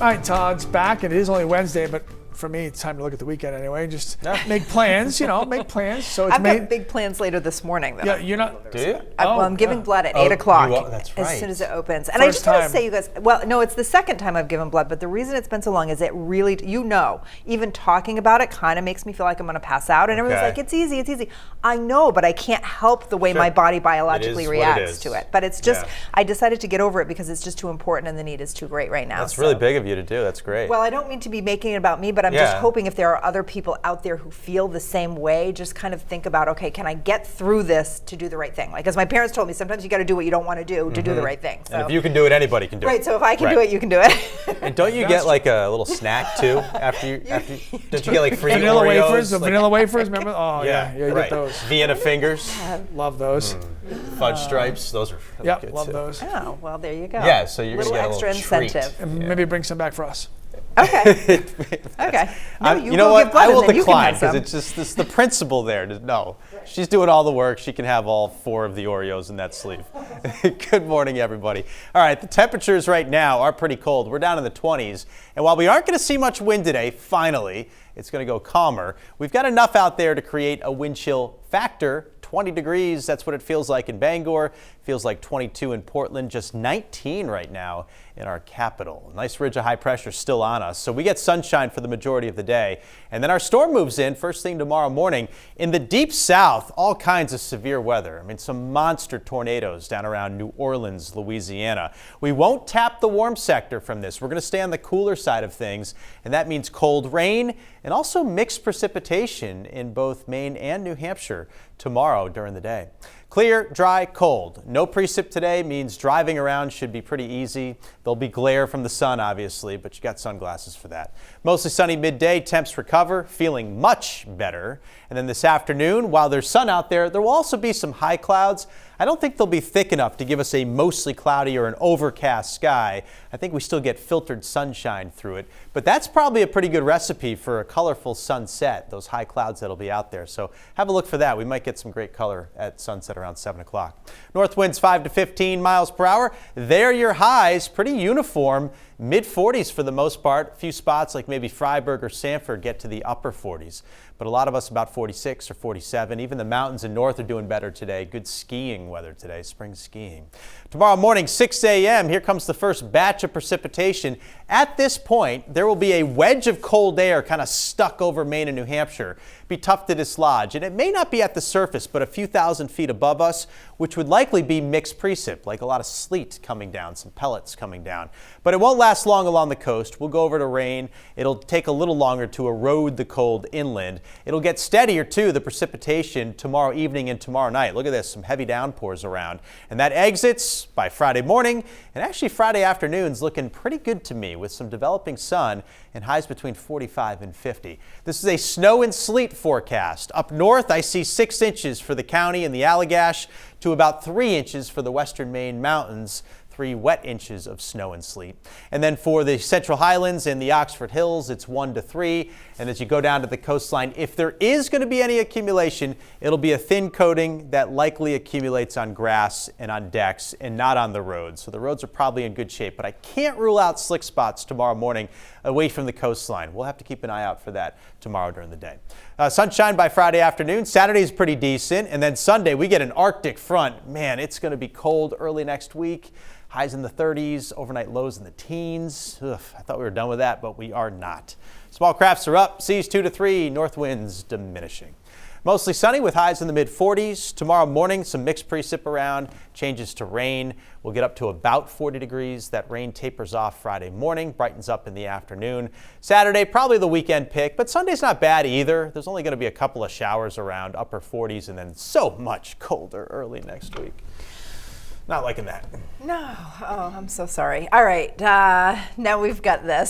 All right, Todd's back. It is only Wednesday, but for me, it's time to look at the weekend anyway. Just make plans, make plans. So it's I've got big plans later this morning, though. Yeah, you're not. Do you? I'm giving blood at 8 o'clock. That's right. As soon as it opens. And I just want to say, you guys, well, no, it's the second time I've given blood, but the reason it's been so long is it really, even talking about it kind of makes me feel like I'm going to pass out. And everyone's like, it's easy, it's easy. I know, but I can't help the way my body biologically reacts to it. But it's just, I decided to get over it because it's just too important and the need is too great right now. That's really big of you to do. That's great. Well, I don't mean to be making it about me, but I'm just hoping if there are other people out there who feel the same way, just kind of think about, okay, can I get through this to do the right thing? Like, as my parents told me, sometimes you got to do what you don't want to do to do the right thing. So, and if you can do it, anybody can do it. Right, so if I can do it, you can do it. And don't you get like a little snack too after you don't you get like free vanilla Oreos? Wafers? The vanilla wafers, remember? Oh, yeah, you get those. Vienna fingers. Love those. Fudge stripes, those are really good love too. those. Oh, well, there you go. Yeah, so you're going to get a extra little incentive. And maybe bring some back for us. Okay. Okay. No, you know what? I will decline because it's it's just the principle there. No, she's doing all the work. She can have all 4 of the Oreos in that sleeve. Good morning, everybody. All right, the temperatures right now are pretty cold. We're down in the 20s. And while we aren't going to see much wind today, finally, it's going to go calmer. We've got enough out there to create a wind chill factor. 20 degrees, that's what it feels like in Bangor. Feels like 22 in Portland, just 19 right now in our capital. A nice ridge of high pressure still on us, so we get sunshine for the majority of the day. And then our storm moves in first thing tomorrow morning. In the deep south, all kinds of severe weather. I mean, some monster tornadoes down around New Orleans, Louisiana. We won't tap the warm sector from this. We're going to stay on the cooler side of things, and that means cold rain and also mixed precipitation in both Maine and New Hampshire tomorrow during the day. Clear, dry, cold. No precip today means driving around should be pretty easy. There'll be glare from the sun, obviously, but you got sunglasses for that. Mostly sunny midday, temps recover, feeling much better. And then this afternoon, while there's sun out there, there will also be some high clouds. I don't think they'll be thick enough to give us a mostly cloudy or an overcast sky. I think we still get filtered sunshine through it. But that's probably a pretty good recipe for a colorful sunset, those high clouds that'll be out there. So have a look for that. We might get some great color at sunset around 7 o'clock. North winds 5 to 15 miles per hour. There are your highs, pretty uniform. Mid-40s for the most part. A few spots like maybe Freiburg or Sanford get to the upper 40s. But a lot of us about 46 or 47. Even the mountains in north are doing better today. Good skiing weather today, spring skiing. Tomorrow morning, 6 a.m., here comes the first batch of precipitation. At this point, there will be a wedge of cold air kind of stuck over Maine and New Hampshire. Be tough to dislodge, and it may not be at the surface, but a few thousand feet above us, which would likely be mixed precip, like a lot of sleet coming down, some pellets coming down. But it won't last long along the coast. We'll go over to rain. It'll take a little longer to erode the cold inland. It'll get steadier, too, the precipitation tomorrow evening and tomorrow night. Look at this, some heavy downpours around. And that exits by Friday morning, and actually Friday afternoon's looking pretty good to me with some developing sun and highs between 45 and 50. This is a snow and sleet forecast. Up north, I see 6 inches for the county and the Allagash to about 3 inches for the western Maine mountains. 3 wet inches of snow and sleet. And then for the Central Highlands and the Oxford Hills, it's 1 to 3. And as you go down to the coastline, if there is going to be any accumulation, it'll be a thin coating that likely accumulates on grass and on decks and not on the roads. So the roads are probably in good shape, but I can't rule out slick spots tomorrow morning away from the coastline. We'll have to keep an eye out for that tomorrow during the day. Sunshine by Friday afternoon. Saturday is pretty decent. And then Sunday, we get an Arctic front. Man, it's going to be cold early next week. Highs in the 30s, overnight lows in the teens. Ugh, I thought we were done with that, but we are not. Small crafts are up, seas 2 to 3, north winds diminishing. Mostly sunny with highs in the mid-40s. Tomorrow morning, some mixed precip around, changes to rain. We'll get up to about 40 degrees. That rain tapers off Friday morning, brightens up in the afternoon. Saturday, probably the weekend pick, but Sunday's not bad either. There's only going to be a couple of showers around, upper 40s, and then so much colder early next week. Not liking that. No. Oh, I'm so sorry. All right. Now we've got this.